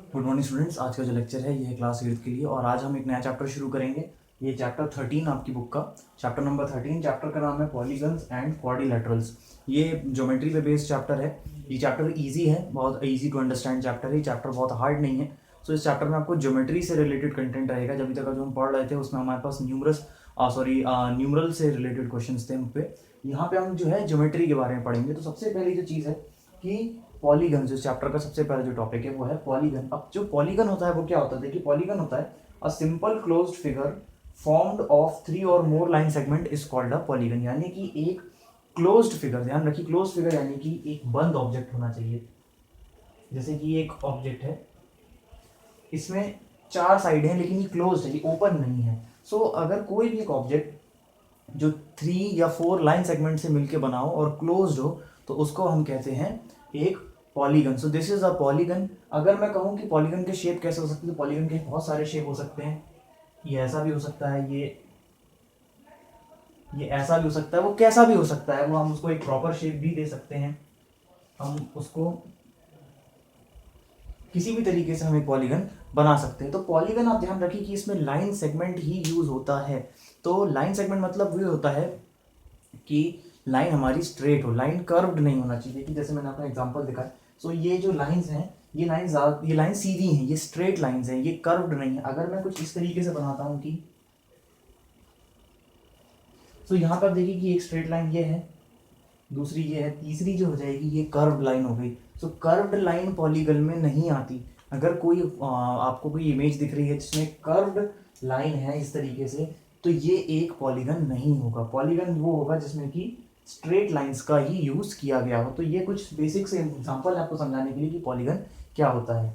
Good morning students. आज का जो लेक्चर है ये है क्लास 8 के लिए और आज हम एक नया चैप्टर शुरू करेंगे। ये चैप्टर 13 आपकी बुक का चैप्टर नंबर 13। चैप्टर का नाम है पॉलीगन्स एंड क्वाड्रिलेटरल्स। ये ज्योमेट्री पे बेस्ड चैप्टर है। ये चैप्टर इजी है, बहुत इजी टू अंडरस्टैंड चैप्टर है। ये चैप्टर बहुत हार्ड नहीं है। सो इस चैप्टर में आपको ज्योमेट्री से रिलेटेड कंटेंट रहेगा। जब तक जो हम पढ़ रहे थे उसमें हमारे पास न्यूमरल से रिलेटेड क्वेश्चन थे हम पे। यहाँ पे हम जो है ज्योमेट्री के बारे में पढ़ेंगे। तो सबसे पहली जो चीज़ है कि पॉलीगन, जो चैप्टर का सबसे पहला जो टॉपिक है वो है पॉलीगन। अब जो पॉलीगन होता है वो क्या होता है, देखिए पॉलीगन होता है a simple closed figure formed of 3 और more line segment is called a polygon. यानी कि एक क्लोज्ड फिगर, ध्यान रखिए क्लोज्ड फिगर यानी कि एक बंद ऑब्जेक्ट होना चाहिए। जैसे कि एक ऑब्जेक्ट है, इसमें 4 साइड हैं लेकिन ये क्लोज्ड है, ये ओपन नहीं है। सो अगर कोई भी एक ऑब्जेक्ट जो 3 या 4 लाइन सेगमेंट से मिलकर बना हो और क्लोज्ड हो तो उसको हम कहते हैं एक polygon. So this is a polygon. अगर मैं कहूँ कि पॉलीगन के शेप कैसे हो सकते हैं तो पॉलीगन के बहुत सारे शेप हो सकते हैं। ये ऐसा भी हो सकता है, ये ऐसा भी हो सकता है, वो कैसा भी हो सकता है, वो हम उसको एक प्रॉपर शेप भी दे सकते हैं। हम उसको किसी भी तरीके से हम एक पॉलीगन बना सकते हैं। तो पॉलीगन आप ध्यान रखिए कि इसमें लाइन सेगमेंट ही यूज होता है। तो लाइन सेगमेंट मतलब वो होता है कि लाइन हमारी स्ट्रेट हो, लाइन कर्व्ड नहीं होना चाहिए। कि जैसे मैंने आपको एग्जांपल दिखाया, सो ये जो लाइंस हैं ये लाइन सीधी हैं, ये स्ट्रेट लाइंस हैं, ये कर्व्ड नहीं है। अगर मैं कुछ इस तरीके से बनाता हूं कि सो यहाँ पर देखिए कि एक स्ट्रेट लाइन ये है, दूसरी ये है, तीसरी जो हो जाएगी ये कर्व्ड लाइन हो गई। सो कर्व्ड लाइन पॉलीगन में नहीं आती। अगर कोई आपको कोई इमेज दिख रही है जिसमें कर्व्ड लाइन है इस तरीके से, तो ये एक पॉलीगन नहीं होगा। पॉलीगन वो होगा जिसमें कि स्ट्रेट लाइंस का ही यूज किया गया हो। तो ये कुछ बेसिक से एग्जांपल है आपको समझाने के लिए कि पॉलीगन क्या होता है।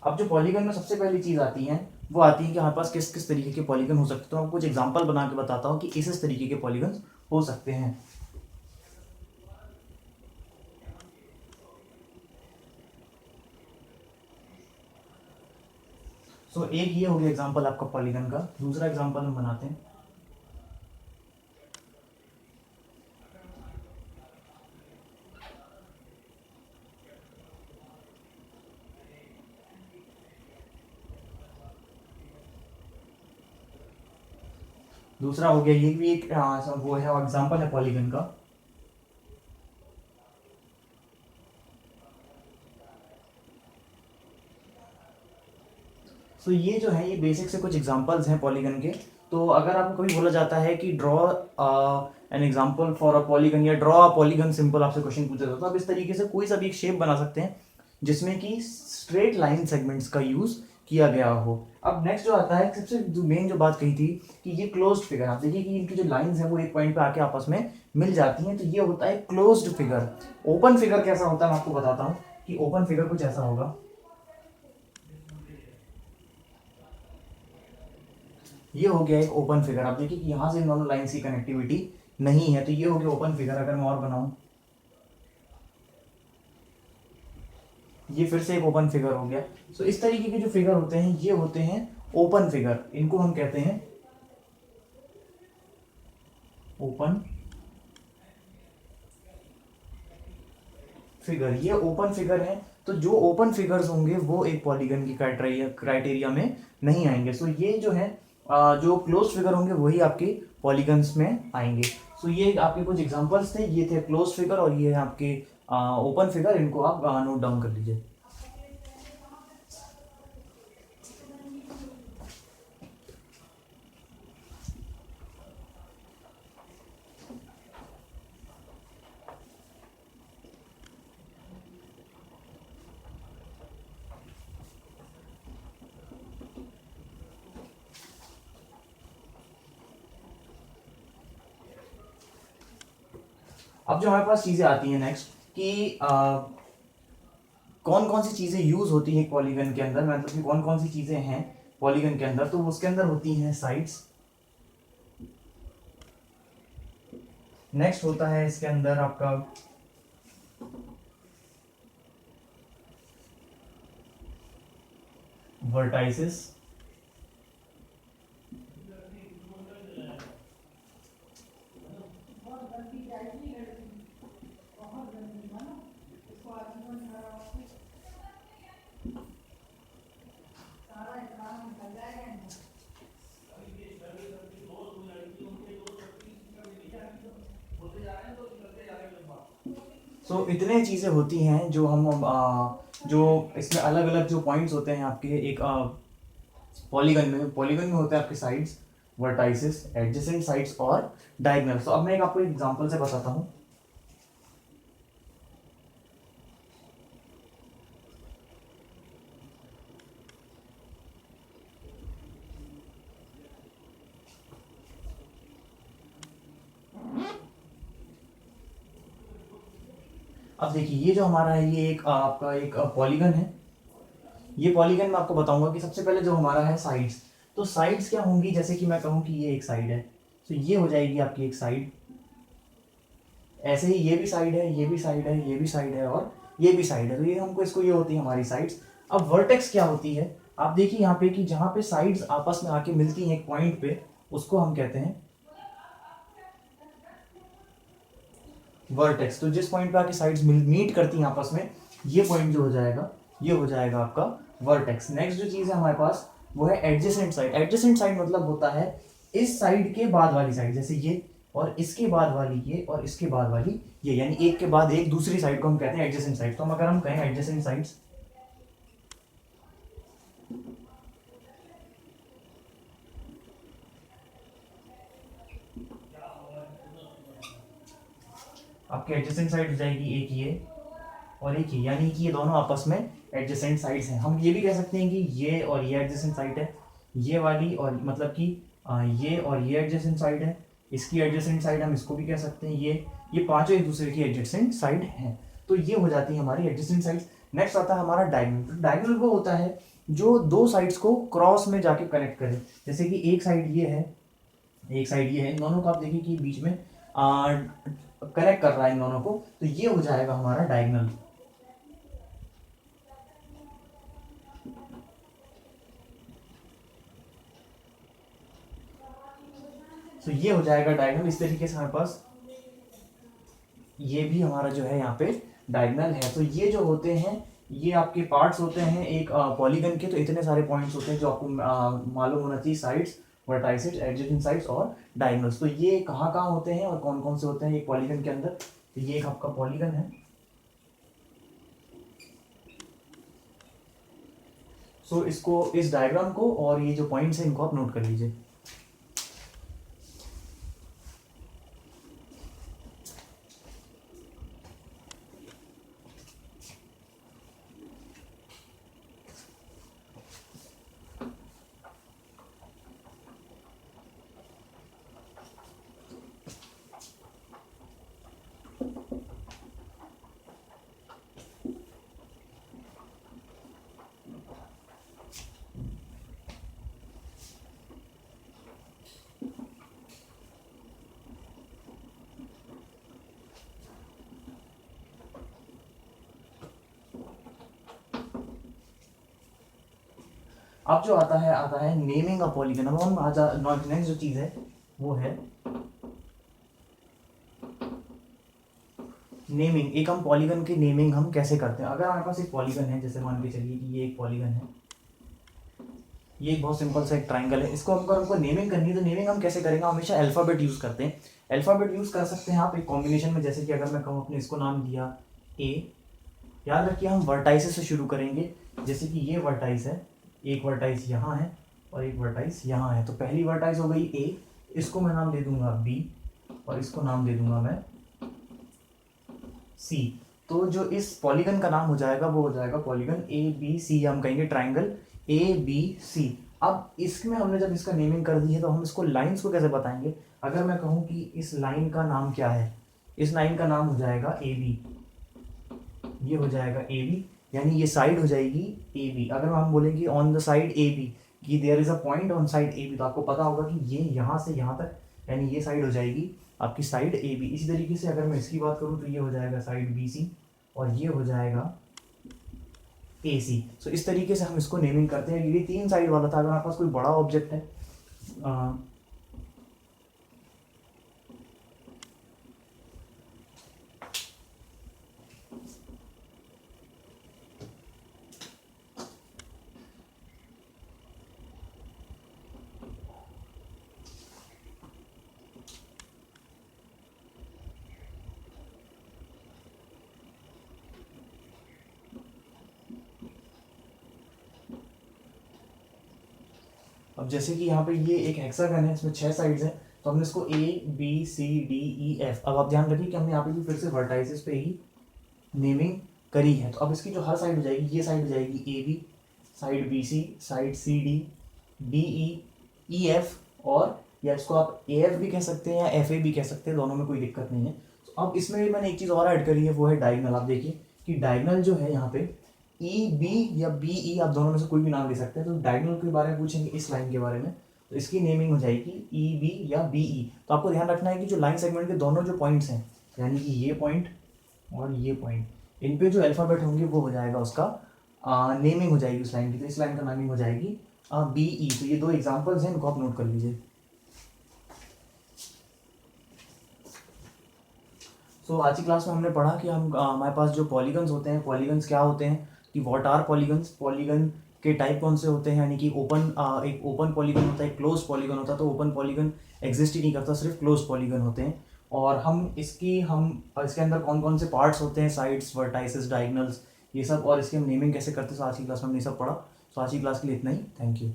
अब जो पॉलीगन में सबसे पहली चीज आती है वो आती है कि हमारे पास किस किस तरीके के पॉलीगन हो सकते हैं। तो मैं कुछ एग्जांपल बना के बताता हूँ कि इस तरीके के पॉलीगन हो सकते हैं। सो एक ये हो गया एग्जांपल आपका पॉलीगन का। दूसरा एग्जांपल हम बनाते हैं। दूसरा हो गया, ये भी एक वो है एग्जांपल है पॉलीगन का। सो ये जो है ये बेसिक से कुछ एग्जांपल्स हैं पॉलीगन के। तो अगर आपको कभी बोला जाता है कि draw an example for a polygon या ड्रॉ अ पॉलीगन सिंपल, आपसे क्वेश्चन पूछा जाता है, तो आप इस तरीके से कोई सा भी एक शेप बना सकते हैं जिसमें कि स्ट्रेट लाइन सेगमेंट्स का यूज किया गया हो। अब नेक्स्ट जो आता है, सबसे जो मेन जो बात कही थी कि ये क्लोज्ड फिगर, आप देखिए कि इनकी जो लाइंस हैं वो एक पॉइंट पे आके आपस में मिल जाती हैं, तो ये होता है क्लोज्ड फिगर। ओपन फिगर कैसा होता है मैं आपको बताता हूँ कि ओपन फिगर कुछ ऐसा होगा। ये हो गया एक ओपन फिगर। आप देखिए कि यहाँ से इन दोनों लाइंस की कनेक्टिविटी नहीं है, तो ये हो गया ओपन फिगर। अगर मैं और बनाऊं, ये फिर से एक ओपन फिगर हो गया। सो इस तरीके के जो फिगर होते हैं ये होते हैं ओपन फिगर। इनको हम कहते हैं ओपन फिगर। ये ओपन फिगर है। तो जो ओपन फिगर्स होंगे वो एक पॉलीगन की क्राइटेरिया में नहीं आएंगे। सो ये जो है जो क्लोज फिगर होंगे वही आपके पॉलीगन्स में आएंगे। सो ये आपके कुछ एग्जांपल्स थे, ये थे क्लोज फिगर और ये है आपके ओपन फिगर। इनको आप नोट डाउन कर लीजिए। अब जो हमारे पास चीजें आती हैं नेक्स्ट कि कौन कौन सी चीजें यूज होती हैं पॉलीगन के अंदर, मतलब कि कौन कौन सी चीजें हैं पॉलीगन के अंदर। तो उसके अंदर होती हैं साइड्स। नेक्स्ट होता है इसके अंदर आपका वर्टाइसिस सो इतने चीज़ें होती हैं जो हम जो इसमें अलग अलग जो पॉइंट्स होते हैं आपके एक पॉलीगन में होते हैं आपके साइड्स, वर्टाइसिस, एडजेसेंट साइड्स और डायगोनल। तो अब मैं एक आपको एग्जांपल से बताता हूँ। अब देखिए ये जो हमारा है ये एक आपका एक पॉलीगन है। ये पॉलीगन मैं आपको बताऊंगा कि सबसे पहले जो हमारा है साइड्स, तो साइड्स क्या होंगी, जैसे कि मैं कहूँ कि ये एक साइड है, तो ये हो जाएगी आपकी एक साइड। ऐसे ही ये भी साइड है, ये भी साइड है, ये भी साइड है और ये भी साइड है, तो ये हमको इसको ये होती है हमारी साइड्स। अब वर्टेक्स क्या होती है, आप देखिए यहाँ पे कि जहाँ पे साइड्स आपस में आके मिलती हैं एक पॉइंट पे, उसको हम कहते हैं वर्टेक्स। तो जिस पॉइंट पे आके साइड्स मीट करती हैं आपस में, ये पॉइंट जो हो जाएगा ये हो जाएगा आपका वर्टेक्स। नेक्स्ट जो चीज है हमारे पास वो है एडजेसेंट साइड। एडजेसेंट साइड मतलब होता है इस साइड के बाद वाली साइड, जैसे ये और इसके बाद वाली ये और इसके बाद वाली ये, यानी एक के बाद एक दूसरी साइड को हम कहते हैं एडजेसेंट साइड। तो हम अगर हम कहें एडजेसेंट साइड्स, आपके एडजेसेंट साइड हो जाएगी एक ये और एक ये, यानी कि ये दोनों आपस में एडजेसेंट साइड्स हैं। हम ये भी कह सकते हैं कि ये और ये एडजेसेंट साइड है, ये वाली और मतलब कि ये और ये एडजेसेंट साइड है, इसकी एडजेसेंट साइड हम इसको भी कह सकते हैं, ये पांचों एक दूसरे की एडजेसेंट साइड हैं। तो ये हो जाती है हमारी एडजेसेंट साइड्स। नेक्स्ट आता है हमारा डायगोनल। तो डायगोनल वो होता है जो दो साइड्स को क्रॉस में जाके कनेक्ट करे, जैसे कि एक साइड ये है, एक साइड ये है, इन दोनों को आप देखिए कि बीच में कनेक्ट कर रहा है इन दोनों को, तो ये हो जाएगा हमारा डायगोनल। तो ये हो जाएगा डायगोनल। इस तरीके से हमारे पास ये भी हमारा जो है यहाँ पे डायगोनल है। तो ये जो होते हैं ये आपके पार्ट्स होते हैं एक पॉलीगन के। तो इतने सारे पॉइंट्स होते हैं जो आपको मालूम होना चाहिए, साइड्स, वर्टाइसेस, एडजेसेंट साइड्स और डायगोनल्स। तो ये कहाँ कहाँ होते हैं और कौन कौन से होते हैं एक पॉलीगन के अंदर। तो ये एक आपका पॉलीगन है। सो इसको, इस डायग्राम को और ये जो पॉइंट्स हैं इनको आप नोट कर लीजिए। अब जो आता है नेमिंग अ पॉलीगन। अब हम नेक्स्ट जो चीज है वो है नेमिंग। एक हम पॉलीगन की नेमिंग हम कैसे करते हैं। अगर हमारे पास एक पॉलीगन है, जैसे मान के चलिए कि ये एक पॉलीगन है, ये एक बहुत सिंपल सा एक ट्राइंगल है, इसको हमको नेमिंग करनी है। तो नेमिंग हम कैसे करेंगे, हमेशा अल्फाबेट यूज करते हैं। अल्फाबेट यूज कर सकते हैं आप एक कॉम्बिनेशन में, जैसे कि अगर मैं कहूँ अपने इसको नाम दिया ए, याद रखिए हम वर्टाइसेस से शुरू करेंगे। जैसे कि ये वर्टाइस है, एक वर्टाइस यहाँ है और एक वर्टाइस यहाँ है। तो पहली वर्टाइस हो गई ए, इसको मैं नाम दे दूंगा बी और इसको नाम दे दूंगा मैं सी। तो जो इस पॉलीगन का नाम हो जाएगा वो हो जाएगा पॉलीगन ए बी सी, हम कहेंगे ट्राइंगल ए बी सी। अब इसमें हमने जब इसका नेमिंग कर दी है तो हम इसको लाइंस को कैसे बताएंगे। अगर मैं कहूँ कि इस लाइन का नाम क्या है, इस लाइन का नाम हो जाएगा ए बी, ये हो जाएगा ए बी, यानी ये साइड हो जाएगी ए बी। अगर हम बोलेंगे on the side A B कि there is a point on side A B, तो आपको पता होगा कि ये यहाँ से यहाँ तक, यानी ये साइड हो जाएगी आपकी साइड ए बी। इसी तरीके से अगर मैं इसकी बात करूँ तो ये हो जाएगा साइड बी सी और ये हो जाएगा AC। सो इस तरीके से हम इसको नेमिंग करते हैं। ये 3 साइड वाला था। अगर आपके पास कोई बड़ा ऑब्जेक्ट है, अब जैसे कि यहाँ पे ये एक हेक्सागन है, इसमें 6 साइड्स हैं, तो हमने इसको ABCDEF। अब आप ध्यान रखिए कि हमने यहाँ पे भी फिर से वर्टाइसेस पे ही नेमिंग करी है। तो अब इसकी जो हर साइड हो जाएगी, ये साइड हो जाएगी AB, side BC, side CD, DE, EF, और या इसको आप AF भी कह सकते हैं या FA भी कह सकते हैं, दोनों में कोई दिक्कत नहीं है। तो अब इसमें मैंने एक चीज़ और ऐड करी है, वो है डायगनल। आप देखिए कि डायगनल जो है यहाँ पे EB या BE, आप दोनों में से कोई भी नाम ले सकते हैं। तो डायगनल के बारे में पूछेंगे, इस लाइन के बारे में, तो इसकी नेमिंग हो जाएगी EB या BE। तो आपको ध्यान रखना है कि जो लाइन सेगमेंट के दोनों जो पॉइंट्स हैं, यानी कि ये पॉइंट और ये पॉइंट, इन पे जो अल्फ़ाबेट होंगे वो हो जाएगा उसका नेमिंग हो जाएगी उस लाइन की। तो इस लाइन का नामिंग हो जाएगी BE। तो ये 2 एग्जांपल्स हैं, इनको आप नोट कर लीजिए। सो आज की क्लास में हमने पढ़ा कि हम हमारे पास जो पॉलीगन्स होते हैं, पॉलीगन्स क्या होते हैं, कि व्हाट आर पॉलीगन्स, पॉलीगन के टाइप कौन से होते हैं, यानी कि एक ओपन पॉलीगन होता है, एक क्लोज पॉलीगन होता है। तो ओपन पॉलीगन एग्जिस्ट ही नहीं करता, सिर्फ क्लोज पॉलीगन होते हैं। और हम इसके अंदर कौन कौन से पार्ट्स होते हैं, साइड्स, वर्टाइसेस, डायगनल्स, ये सब, और इसकी हम नेमिंग कैसे करते हैं। तो आज की क्लास में हमने ये सब पढ़ा। तो आज की क्लास के लिए इतना ही। Thank you.